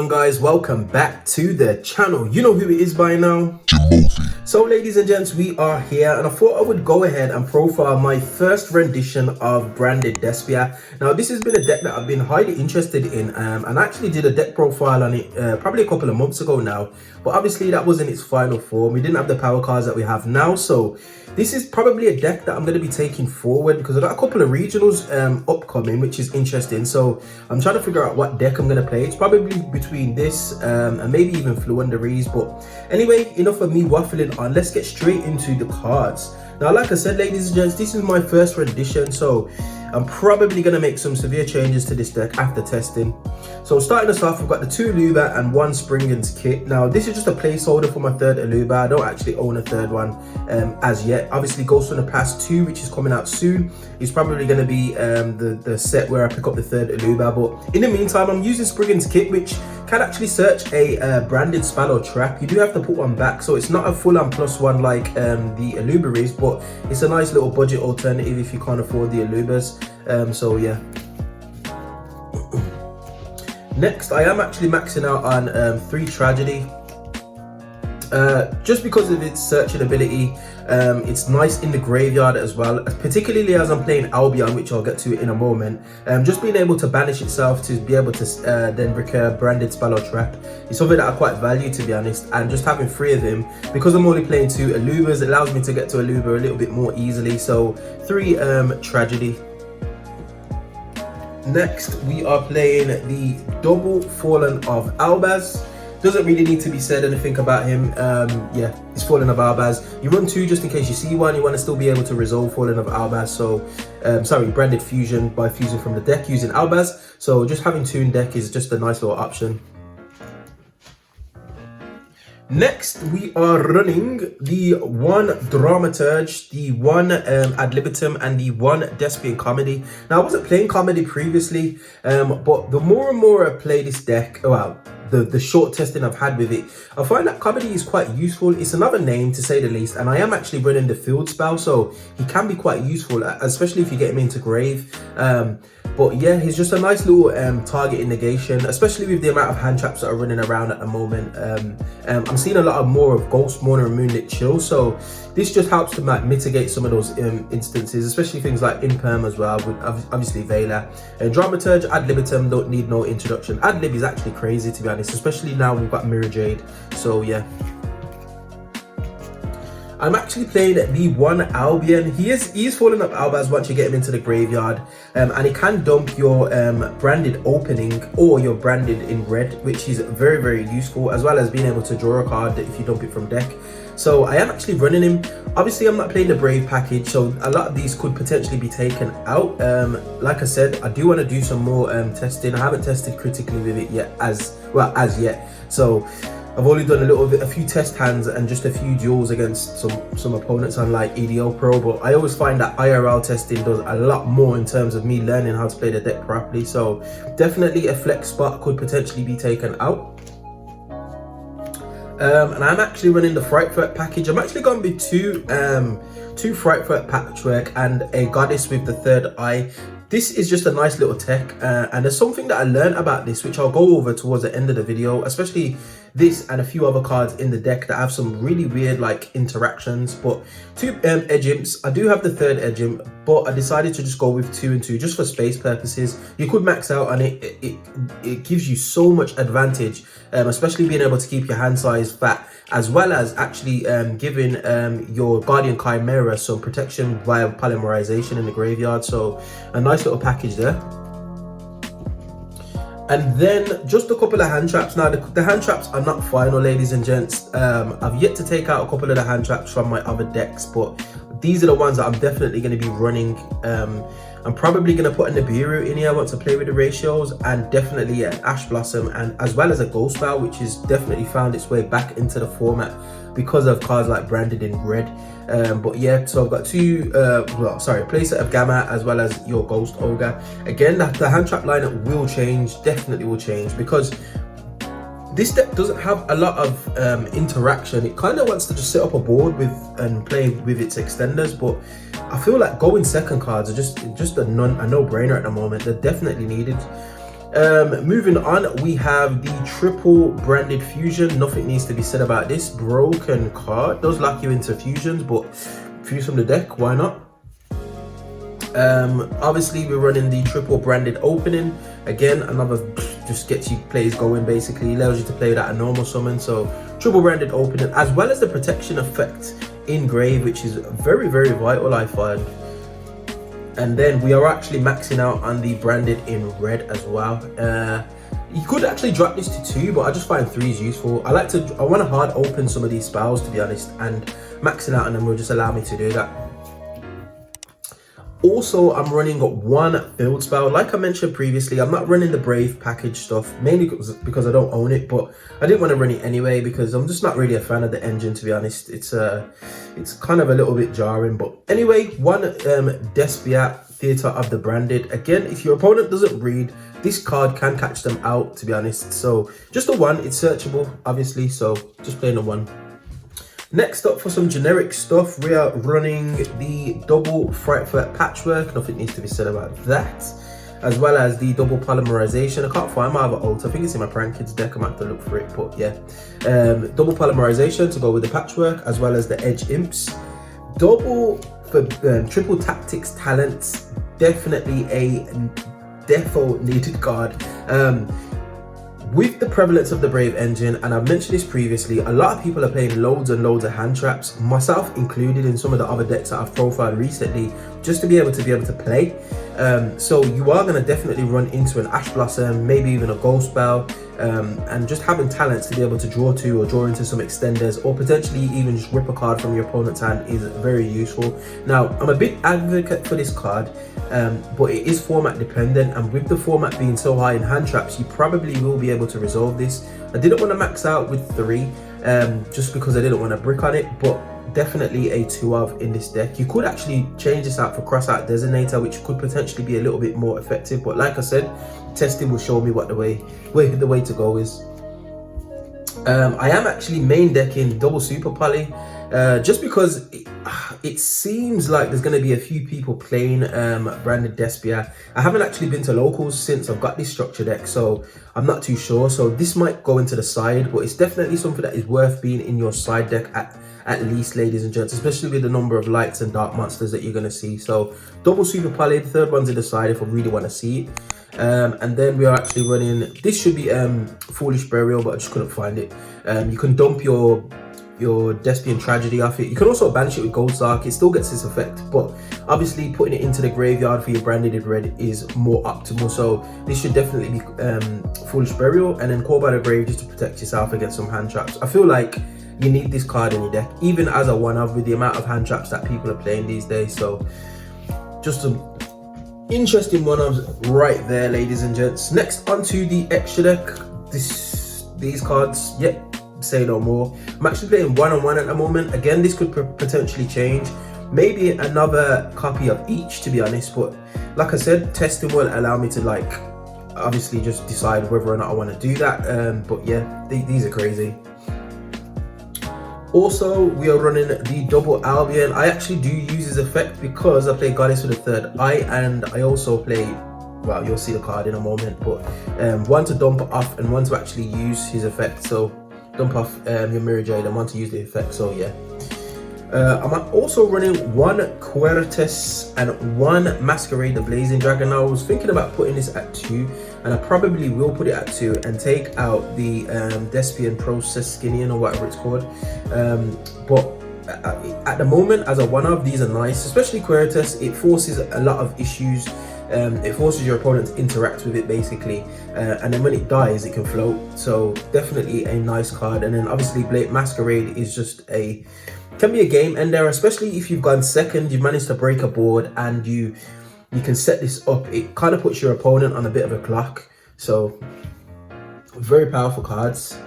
on, guys? Welcome back to the channel. You know who it is by now, Jimothy. So ladies and gents, we are here and I thought I would go ahead and profile my first rendition of branded Despia. Now this has been a deck that I've been highly interested in and I actually did a deck profile on it probably a couple of months ago now, but obviously that was in its final form. We didn't have the power cards that we have now, so this is probably a deck that I'm going to be taking forward because I've got a couple of regionals upcoming, which is interesting. So I'm trying to figure out what deck I'm going to play. It's probably between this and maybe even Fluendaries. But anyway, enough of me waffling on. Let's get straight into the cards. Now, like I said, ladies and gents, this is my first rendition, so I'm probably going to make some severe changes to this deck after testing. So starting us off, we've got the 2 Aluba and 1 Springens kit. Now, this is just a placeholder for my 3rd Aluba. I don't actually own a 3rd one as yet. Obviously, Ghost from the Past 2, which is coming out soon, is probably going to be the set where I pick up the 3rd Aluba. But in the meantime, I'm using Springens kit, which can actually search a branded spell or trap. You do have to put one back, so it's not a full-on +1 like the Aluba is, but it's a nice little budget alternative if you can't afford the Alubas. So yeah. Next, I am actually maxing out on 3 Tragedy. Just because of its searching ability. It's nice in the graveyard as well, particularly as I'm playing Albion, which I'll get to in a moment. Just being able to banish itself to be able to then recur branded spell or trap is something that I quite value, to be honest. And just having 3 of them, because I'm only playing 2 Alubas, it allows me to get to Aluba a little bit more easily. So 3 Tragedy. Next, we are playing the double Fallen of Albaz. Doesn't really need to be said anything about him. Yeah, it's Fallen of Albaz. You run 2 just in case you see one. You want to still be able to resolve Fallen of Albaz. So, sorry, branded fusion by fusing from the deck using Albaz. So just having 2 in deck is just a nice little option. Next, we are running the 1 Dramaturge, the 1 Ad Libitum, and the 1 Despian Comedy. Now, I wasn't playing Comedy previously, but the more and more I play this deck, well, the short testing I've had with it, I find that Comedy is quite useful. It's another name, to say the least, and I am actually running the field spell, so he can be quite useful, especially if you get him into Grave. But yeah, he's just a nice little targeting negation, especially with the amount of hand traps that are running around at the moment. I'm seeing a lot more of Ghost, Mourner, and Moonlit Chill, so this just helps to mitigate some of those instances, especially things like Imperm as well, with obviously Veiler. And Dramaturge, Ad Libitum don't need no introduction. Ad Lib is actually crazy, to be honest, especially now we've got Mirror Jade, so yeah. I'm actually playing the 1 Albion. He is Falling Up Albaz once you get him into the graveyard, and he can dump your branded opening or your branded in red, which is very, very useful, as well as being able to draw a card if you dump it from deck. So I am actually running him. Obviously, I'm not playing the Brave package, so a lot of these could potentially be taken out. Like I said, I do want to do some more testing. I haven't tested critically with it yet, as yet. So I've only done a few test hands and just a few duels against some opponents on like EDO Pro, but I always find that IRL testing does a lot more in terms of me learning how to play the deck properly. So definitely a flex spot could potentially be taken out. And I'm actually running the Frightfurt package. I'm actually going with 2 Frightfurt Patchwork and a Goddess with the 3rd eye. This is just a nice little tech, and there's something that I learned about this which I'll go over towards the end of the video, especially this and a few other cards in the deck that have some really weird like interactions. But 2 Edge Imps. I do have the 3rd Edge Imp, but I decided to just go with 2 and 2 just for space purposes. You could max out and it gives you so much advantage, especially being able to keep your hand size fat, as well as actually giving your Guardian Chimera some protection via polymerization in the graveyard. So a nice little package there. And then just a couple of hand traps. Now the hand traps are not final, ladies and gents. I've yet to take out a couple of the hand traps from my other decks, but these are the ones that I'm definitely going to be running. I'm probably going to put a Nibiru in here. I want to play with the ratios, and definitely an Ash Blossom, and as well as a Ghost Spell, which has definitely found its way back into the format because of cards like branded in red. But yeah, so I've got 2 playset of Gamma as well as your Ghost Ogre. Again, the hand trap lineup will change, definitely will change, because this deck doesn't have a lot of interaction. It kind of wants to just sit up a board with and play with its extenders, but I feel like going second cards are just a no-brainer at the moment. They're definitely needed. Moving on, we have the triple branded fusion. Nothing needs to be said about this. Broken card. Does lock you into fusions, but fuse from the deck, why not? Obviously we're running the triple branded opening. Again, another just gets you plays going, basically allows you to play that a normal summon. So triple branded opening, as well as the protection effect in grave, which is very, very vital, I find. And then we are actually maxing out on the branded in red as well. You could actually drop this to 2, but I just find 3 is useful. I want to hard open some of these spells, to be honest, and maxing out on them will just allow me to do that. Also, I'm running 1 build spell. Like I mentioned previously, I'm not running the Brave package stuff, mainly because I don't own it, but I didn't want to run it anyway because I'm just not really a fan of the engine, to be honest. It's kind of a little bit jarring. But anyway, 1 Despia Theatre of the Branded. Again, if your opponent doesn't read, this card can catch them out, to be honest. So just a 1, it's searchable, obviously, so just playing a 1. Next up, for some generic stuff, we are running the double Frightful Patchwork. Nothing needs to be said about that. As well as the double polymerization. I can't find my other ult. I think it's in my Prank Kids deck. I might have to look for it, but yeah. Double polymerization to go with the patchwork, as well as the edge imps. Double for triple tactics talents. Definitely a defo needed card. With the prevalence of the Brave engine, and I've mentioned this previously, a lot of people are playing loads and loads of hand traps, myself included, in some of the other decks that I've profiled recently, just to be able to play. So you are going to definitely run into an Ash Blossom, maybe even a Ghost Spell, and just having talents to be able to draw to or draw into some extenders, or potentially even just rip a card from your opponent's hand is very useful. Now, I'm a big advocate for this card, but it is format dependent, and with the format being so high in hand traps, you probably will be able to resolve this. I didn't want to max out with 3, just because I didn't want to brick on it, but definitely a 2 of in this deck. You could actually change this out for Crossout Designator, which could potentially be a little bit more effective, but like I said, testing will show me what the way to go is. I am actually main decking double super poly, just because it seems like there's going to be a few people playing branded Despia. I haven't actually been to locals since I've got this structure deck, so I'm not too sure. So this might go into the side, but it's definitely something that is worth being in your side deck at least, ladies and gents, especially with the number of lights and dark monsters that you're going to see. So double super poly, the third one's in the side if I really want to see it. And then we are actually running, this should be Foolish Burial, but I just couldn't find it. You can dump your Despian Tragedy off it. You can also banish it with Gold Sark. It still gets this effect, but obviously putting it into the graveyard for your branded in red is more optimal. So this should definitely be Foolish Burial, and then Call by the Grave just to protect yourself against some hand traps. I feel like you need this card in your deck, even as a one-of, with the amount of hand traps that people are playing these days. So just some interesting one-offs right there, ladies and gents. Next, onto the extra deck. These cards, yep, say no more. I'm actually playing one-on-one at the moment. Again, this could potentially change. Maybe another copy of each, to be honest, but like I said, testing will allow me to, like, obviously just decide whether or not I want to do that. But yeah, these are crazy. Also, we are running the double Albion. I actually do use his effect because I play Goddess with a third eye, and I also play, well, you'll see the card in a moment, but one to dump off and one to actually use his effect. So dump off your Mirror Jade and one to use the effect. So yeah. I'm also running 1 Quertus and 1 Masquerade the Blazing Dragon. I was thinking about putting this at 2, and I probably will put it at 2 and take out the Despian Process Skinian, or whatever it's called. But at the moment, as a one-of, these are nice, especially Quertus. It forces a lot of issues. It forces your opponent to interact with it, basically, and then when it dies, it can float. So definitely a nice card. And then obviously Blade Masquerade is just can be a game ender, especially if you've gone second, you've managed to break a board, and you can set this up. It kind of puts your opponent on a bit of a clock. So very powerful cards.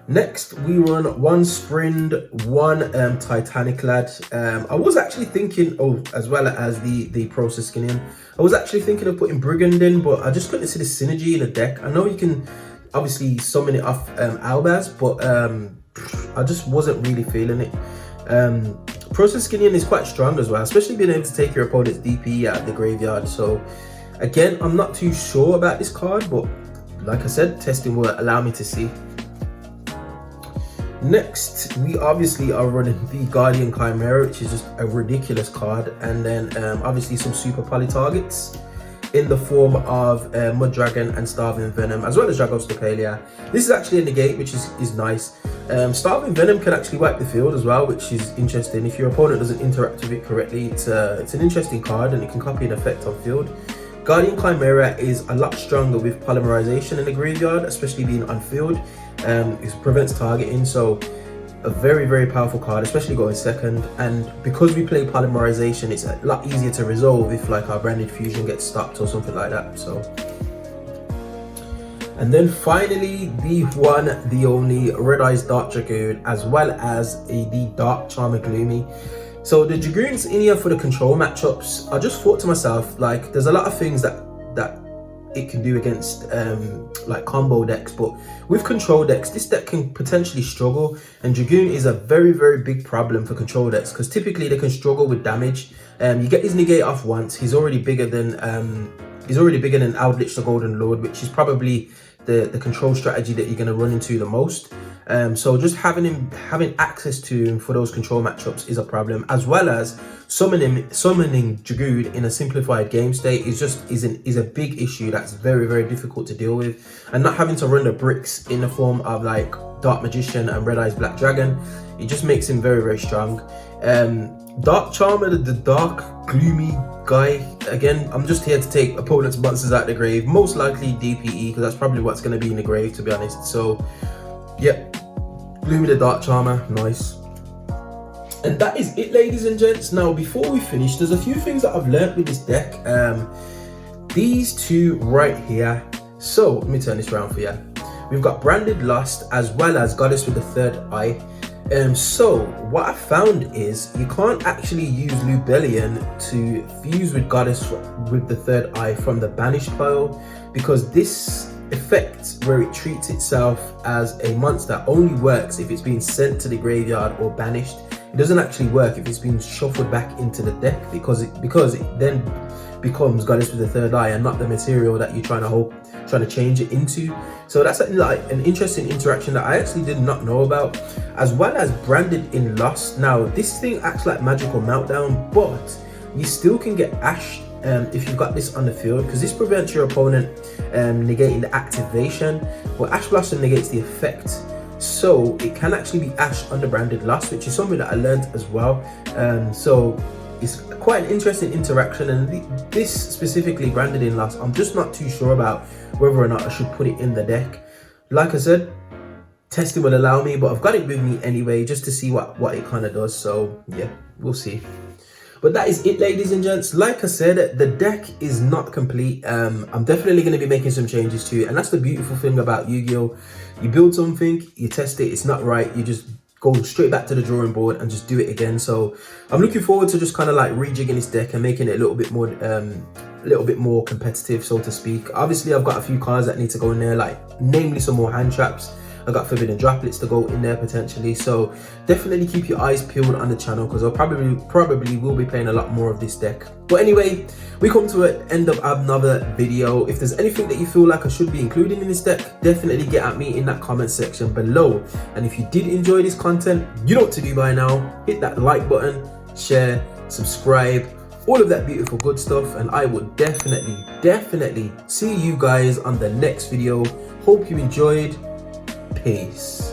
Next, we run 1 Sprind, 1 Titanic Lad. I was actually thinking, as well as the Process Skinian, I was actually thinking of putting Brigand in, but I just couldn't see the synergy in the deck. I know you can obviously summon it off Albaz, but I just wasn't really feeling it. Process Skinian is quite strong as well, especially being able to take your opponent's DP out of the graveyard. So again, I'm not too sure about this card, but like I said, testing will allow me to see. Next, we obviously are running the Guardian Chimera, which is just a ridiculous card, and then obviously some super poly targets in the form of Mud Dragon and Starving Venom, as well as Dragos Stopalia. This is actually a negate, which is nice. Starving Venom can actually wipe the field as well, which is interesting. If your opponent doesn't interact with it correctly, it's an interesting card, and it can copy an effect on field. Guardian Chimera is a lot stronger with polymerization in the graveyard, especially being on field. It prevents targeting, so a very, very powerful card, especially going second. And because we play polymerization, it's a lot easier to resolve if like our branded fusion gets stopped or something like that. So, and then finally, the one, the only Red Eyes Dark Dragoon, as well as the Dark Charmer Gloomy. So the Dragoons in here for the control matchups, I just thought to myself, like, there's a lot of things that it can do against like combo decks, but with control decks, this deck can potentially struggle, and Dragoon is a very, very big problem for control decks because typically they can struggle with damage. You get his negate off once, he's already bigger than Eldritch the Golden Lord, which is probably the control strategy that you're going to run into the most. So just having access to him for those control matchups is a problem, as well as summoning Dragoon in a simplified game state is a big issue that's very, very difficult to deal with. And not having to run the bricks in the form of like Dark Magician and Red Eyes Black Dragon, it just makes him very, very strong. Dark Charmer, the dark gloomy guy, again, I'm just here to take opponent's monsters out of the grave, most likely DPE, because that's probably what's going to be in the grave, to be honest. So yeah, Gloomy the Dark Charmer, nice. And that is it, ladies and gents. Now, before we finish, there's a few things that I've learned with this deck. These two right here. So let me turn this around for you. We've got Branded Lust as well as Goddess with the Third Eye. So what I found is you can't actually use Lubellion to fuse with Goddess with the Third Eye from the banished pile, because this effect where it treats itself as a monster only works if it's being sent to the graveyard or banished. It doesn't actually work if it's being shuffled back into the deck, because it then becomes Goddess with the Third Eye and not the material that you're trying to change it into. So that's like an interesting interaction that I actually did not know about, as well as Branded in Lust. Now this thing acts like Magical Meltdown, but you still can get ashed if you've got this on the field, because this prevents your opponent negating the activation, but Ash Blossom negates the effect. So it can actually be ashed under Branded Lust, which is something that I learned as well. So it's quite an interesting interaction, and this specifically Branded in Lust, I'm just not too sure about whether or not I should put it in the deck. Like I said, testing will allow me, but I've got it with me anyway just to see what it kind of does. So yeah, we'll see. But that is it, ladies and gents. Like I said, the deck is not complete. I'm definitely going to be making some changes to it, and that's the beautiful thing about Yu-Gi-Oh! You build something, you test it, it's not right, you just go straight back to the drawing board and just do it again. So I'm looking forward to just kind of like rejigging this deck and making it a little bit more competitive, so to speak. Obviously I've got a few cards that need to go in there, like namely some more hand traps. I got Forbidden Droplets to go in there potentially, so definitely keep your eyes peeled on the channel, because I'll probably will be playing a lot more of this deck. But anyway, we come to an end of another video. If there's anything that you feel like I should be including in this deck, definitely get at me in that comment section below. And if you did enjoy this content, you know what to do by now. Hit that like button, share, subscribe, all of that beautiful good stuff, and I will definitely see you guys on the next video. Hope you enjoyed. Peace.